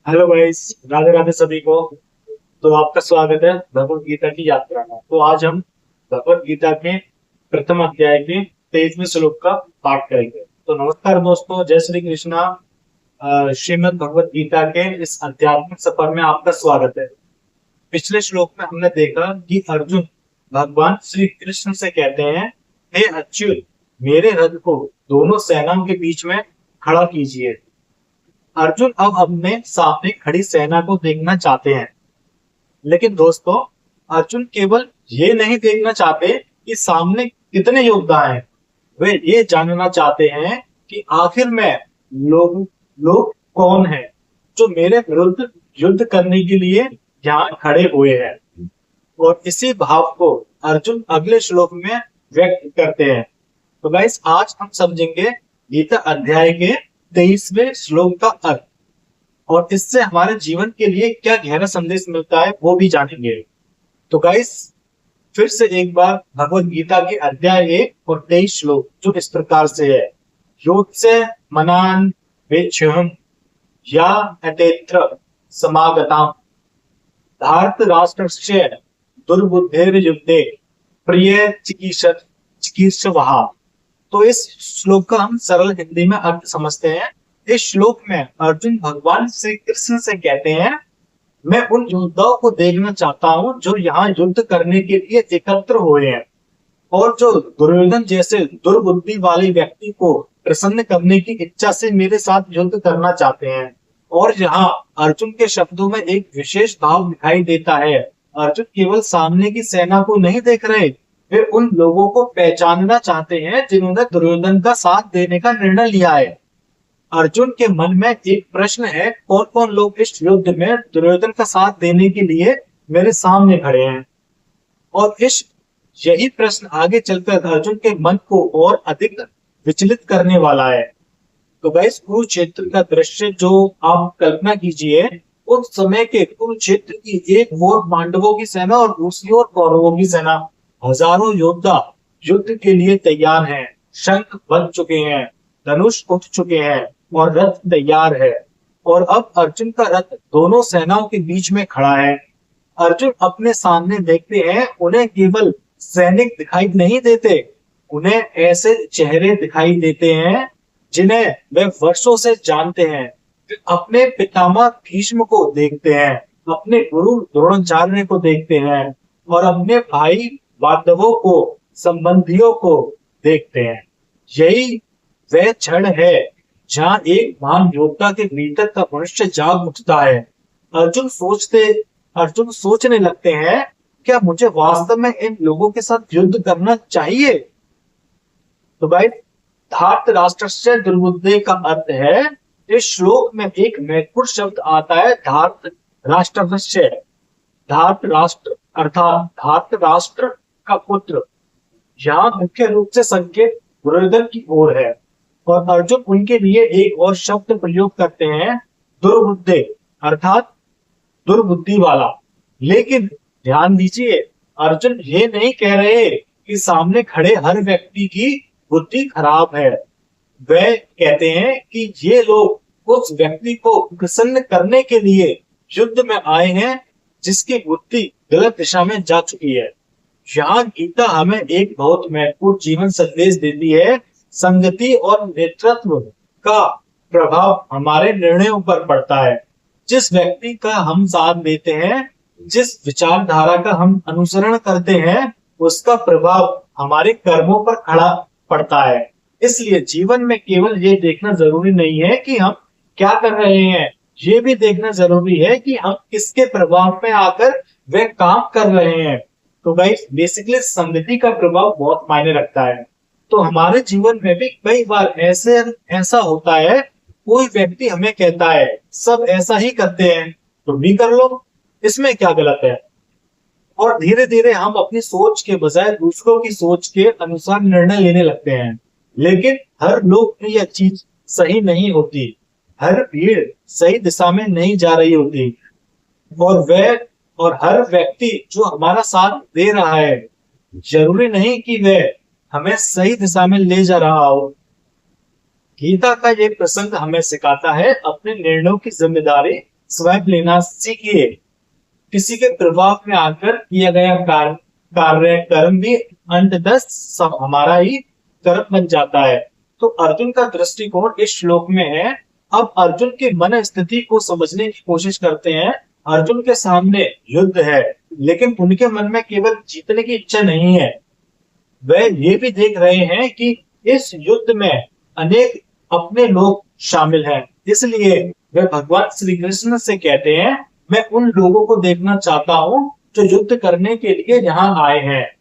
Hello guys, Radhe Radhe सभी को। तो आपका स्वागत है भगवत गीता की यात्रा में। तो आज हम भगवत गीता के प्रथम अध्याय के 23वें श्लोक का पाठ करेंगे। तो नमस्कार दोस्तों, जय श्री कृष्णा। श्रीमद् भगवत गीता के इस आध्यात्मिक सफर में आपका स्वागत है। पिछले श्लोक में हमने देखा कि अर्जुन भगवान श्री कृष्ण से कहते हैं, हे अच्युत, मेरे रथ को दोनों सेनाओं के बीच में खड़ा कीजिए। अर्जुन अब अपने सामने खड़ी सेना को देखना चाहते हैं, लेकिन दोस्तों अर्जुन केवल ये नहीं देखना चाहते कि सामने कितने योद्धा हैं। वे ये जानना चाहते हैं कि आखिर में लोग लोग कौन है जो मेरे विरुद्ध युद्ध करने के लिए यहाँ खड़े हुए हैं। और इसी भाव को अर्जुन अगले श्लोक में व्यक्त करते हैं। तो गाइस, आज हम समझेंगे गीता अध्याय के 23वें श्लोक का अर्थ, और इससे हमारे जीवन के लिए क्या गहरा संदेश मिलता है वो भी जानेंगे। तो गाइस, फिर से एक बार भगवत गीता के अध्याय 1 और 23 श्लोक जो इस प्रकार से है। योत्स्य मनान वेक्षम या अतेत्र समागताम भारत राष्ट्रस्य दुर्बुद्धेर युद्धे प्रिय चिकीर्षवः। तो इस श्लोक का हम सरल हिंदी में अर्थ समझते हैं। इस श्लोक में अर्जुन भगवान श्री कृष्ण से कहते हैं, मैं उन योद्धाओं को देखना चाहता हूं जो यहाँ युद्ध करने के लिए एकत्र हुए हैं, और जो दुर्योधन जैसे दुर्बुद्धि वाले व्यक्ति को प्रसन्न करने की इच्छा से मेरे साथ युद्ध करना चाहते हैं। और यहाँ अर्जुन के शब्दों में एक विशेष भाव दिखाई देता है। अर्जुन केवल सामने की सेना को नहीं देख रहे, वे उन लोगों को पहचानना चाहते हैं जिन्होंने दुर्योधन का साथ देने का निर्णय लिया है। अर्जुन के मन में एक प्रश्न है, कौन कौन लोग इस युद्ध में दुर्योधन का साथ देने के लिए मेरे सामने खड़े हैं। और यही प्रश्न आगे चलकर अर्जुन के मन को और अधिक विचलित करने वाला है। तो गाइस, कुरुक्षेत्र का दृश्य जो आप कल्पना कीजिए, उस समय के कुरुक्षेत्र की एक ओर पांडवों की सेना और दूसरी ओर कौरवों की सेना। हजारों योद्धा युद्ध के लिए तैयार हैं, शंख बज चुके हैं, धनुष उठ चुके हैं और रथ तैयार है। और अब अर्जुन का रथ दोनों सेनाओं के बीच में खड़ा है। अर्जुन अपने सामने देखते हैं, उन्हें केवल सैनिक दिखाई नहीं देते, उन्हें ऐसे चेहरे दिखाई देते हैं जिन्हें वे वर्षों से जानते हैं। वे अपने पितामह भीष्म को देखते हैं, अपने गुरु द्रोणाचार्य को देखते हैं और अपने भाई बांधवों को, संबंधियों को देखते हैं। यही वह क्षण है जहाँ एक महान योद्धा के भीतर का मनुष्य जाग उठता है। अर्जुन सोचने लगते हैं, क्या मुझे वास्तव में इन लोगों के साथ युद्ध करना चाहिए। तो भाई, धार्त राष्ट्र से दुर्बुद्धि का अर्थ है, इस श्लोक में एक महत्वपूर्ण शब्द आता है, धार्त राष्ट्र से। धार्त राष्ट्र अर्थात धार्त राष्ट्र का पुत्र। यहाँ मुख्य रूप से संकेत दुर्योधन की ओर है, और अर्जुन उनके लिए एक और शब्द प्रयोग करते हैं, दुर्बुद्धि अर्थात दुर्बुद्धि वाला। लेकिन ध्यान दीजिए, अर्जुन ये नहीं कह रहे कि सामने खड़े हर व्यक्ति की बुद्धि खराब है। वे कहते हैं कि ये लोग उस व्यक्ति को प्रसन्न करने के लिए युद्ध में आए हैं जिसकी बुद्धि गलत दिशा में जा चुकी है। यहाँ गीता हमें एक बहुत महत्वपूर्ण जीवन संदेश देती है। संगति और नेतृत्व का प्रभाव हमारे निर्णयों पर पड़ता है। जिस व्यक्ति का हम साथ देते हैं, जिस विचारधारा का हम अनुसरण करते हैं, उसका प्रभाव हमारे कर्मों पर खड़ा पड़ता है। इसलिए जीवन में केवल ये देखना जरूरी नहीं है कि हम क्या कर रहे हैं, ये भी देखना जरूरी है कि हम किसके प्रभाव में आकर वे काम कर रहे हैं। तो गाइस, बेसिकली संगति का प्रभाव बहुत मायने रखता है। तो हमारे जीवन में भी कई बार ऐसा होता है, कोई व्यक्ति हमें कहता है सब ऐसा ही करते हैं तो भी कर लो, इसमें क्या गलत है। और धीरे धीरे हम अपनी सोच के बजाय दूसरों की सोच के अनुसार निर्णय लेने लगते हैं। लेकिन हर लोग में यह चीज सही नहीं होती, हर भीड़ सही दिशा में नहीं जा रही होती, और हर व्यक्ति जो हमारा साथ दे रहा है, जरूरी नहीं कि वह हमें सही दिशा में ले जा रहा हो। गीता का ये प्रसंग हमें सिखाता है, अपने निर्णयों की जिम्मेदारी स्वयं लेना सीखिए। किसी के प्रभाव में आकर किया गया कार्य कर्म भी अंततः सब हमारा ही कर्म बन जाता है। तो अर्जुन का दृष्टिकोण इस श्लोक में है। अब अर्जुन की मन स्थिति को समझने की कोशिश करते हैं। अर्जुन के सामने युद्ध है, लेकिन उनके मन में केवल जीतने की इच्छा नहीं है, वह ये भी देख रहे हैं कि इस युद्ध में अनेक अपने लोग शामिल हैं। इसलिए वे भगवान श्री कृष्ण से कहते हैं, मैं उन लोगों को देखना चाहता हूं जो युद्ध करने के लिए यहाँ आए हैं।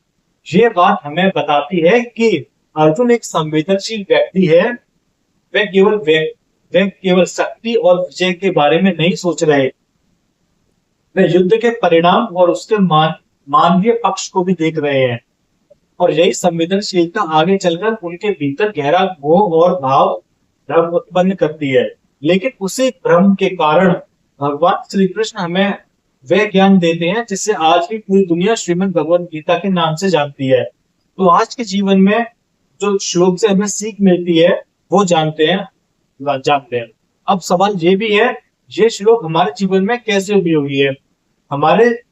ये बात हमें बताती है कि अर्जुन एक संवेदनशील व्यक्ति है। वे केवल शक्ति और विजय के बारे में नहीं सोच रहे, वे युद्ध के परिणाम और उसके मानवीय पक्ष को भी देख रहे हैं। और यही संवेदनशीलता आगे चलकर उनके भीतर गहरा मोह और भ्रम उत्पन्न करती है। लेकिन उसी भ्रम के कारण भगवान श्री कृष्ण हमें वह ज्ञान देते हैं जिससे आज की पूरी दुनिया श्रीमद् भगवद गीता के नाम से जानती है। तो आज के जीवन में जो श्लोक से हमें सीख मिलती है वो जानते हैं। अब सवाल ये भी है, ये श्लोक हमारे जीवन में कैसे उपयोगी है। हमारे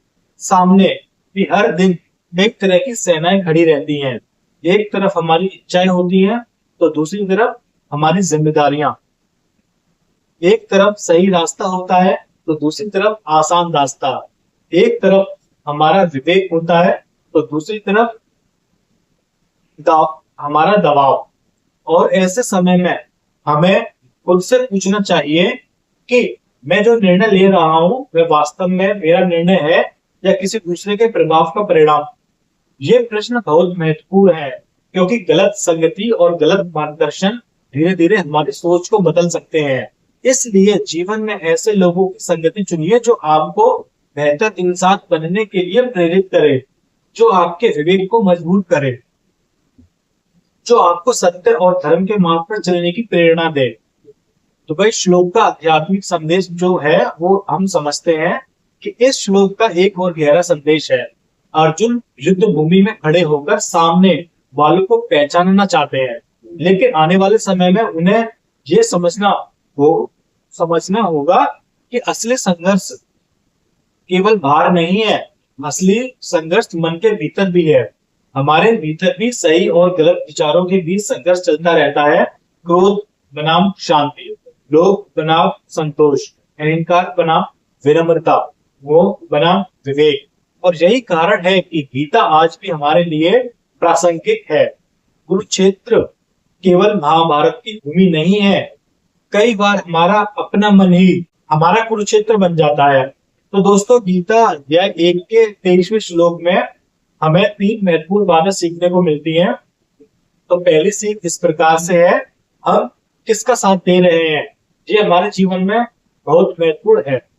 सामने भी हर दिन एक तरह की सेनाएं खड़ी रहती हैं। एक तरफ हमारी इच्छाएं होती हैं, तो दूसरी तरफ हमारी जिम्मेदारियां। एक तरफ सही रास्ता होता है, तो दूसरी तरफ आसान रास्ता। एक तरफ हमारा विवेक होता है, तो दूसरी तरफ हमारा दबाव। और ऐसे समय में हमें खुद से पूछना चाहिए कि मैं जो निर्णय ले रहा हूं वह वास्तव में मेरा निर्णय है या किसी दूसरे के प्रभाव का परिणाम। ये प्रश्न बहुत महत्वपूर्ण है, क्योंकि गलत संगति और गलत मार्गदर्शन धीरे धीरे हमारी सोच को बदल सकते हैं। इसलिए जीवन में ऐसे लोगों की संगति चुनिए जो आपको बेहतर इंसान बनने के लिए प्रेरित करे, जो आपके विवेक को मजबूत करे, जो आपको सत्य और धर्म के मार्ग पर चलने की प्रेरणा दे। तो भाई श्लोक का आध्यात्मिक संदेश जो है वो हम समझते हैं कि इस श्लोक का एक और गहरा संदेश है। अर्जुन युद्ध भूमि में खड़े होकर सामने वालों को पहचानना चाहते हैं, लेकिन आने वाले समय में उन्हें ये समझना होगा कि असली संघर्ष केवल बाहर नहीं है, असली संघर्ष मन के भीतर भी है। हमारे भीतर भी सही और गलत विचारों के बीच संघर्ष चलता रहता है। क्रोध बनाम शांति, लोभ बनाम संतोष, अहंकार बनाम विनम्रता, मोह बनाम विवेक। और यही कारण है कि गीता आज भी हमारे लिए प्रासंगिक है। कुरुक्षेत्र केवल महाभारत की भूमि नहीं है, कई बार हमारा अपना मन ही हमारा कुरुक्षेत्र बन जाता है। तो दोस्तों, गीता अध्याय 1 के 23वें श्लोक में हमें 3 महत्वपूर्ण बातें सीखने को मिलती हैं। तो पहली सीख इस प्रकार से है, हम किसका साथ दे रहे हैं, ये हमारे जीवन में बहुत महत्वपूर्ण है।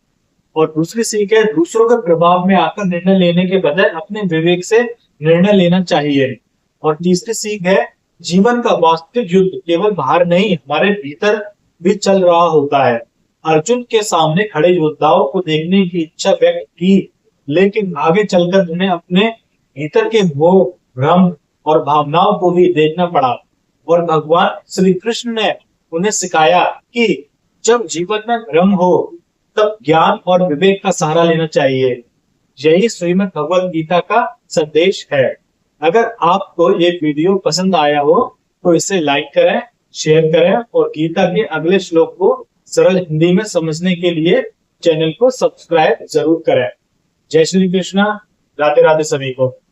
और दूसरी सीख है, दूसरों के प्रभाव में आकर निर्णय लेने के बजाय अपने विवेक से निर्णय लेना चाहिए। और तीसरी सीख है, जीवन का वास्तविक युद्ध केवल बाहर नहीं, हमारे भीतर भी चल रहा होता है। अर्जुन के सामने खड़े योद्धाओं को देखने की इच्छा व्यक्त की, लेकिन आगे चलकर उन्हें अपने भीतर के मोह, भ्रम और भावनाओं को भी देखना पड़ा। और भगवान श्री कृष्ण ने उन्हें सिखाया कि जब जीवन में भ्रम हो तब ज्ञान और विवेक का सहारा लेना चाहिए। यही श्रीमद् भगवद गीता का संदेश है। अगर आपको ये वीडियो पसंद आया हो तो इसे लाइक करें, शेयर करें और गीता के अगले श्लोक को सरल हिंदी में समझने के लिए चैनल को सब्सक्राइब जरूर करें। जय श्री कृष्णा। राधे राधे सभी को।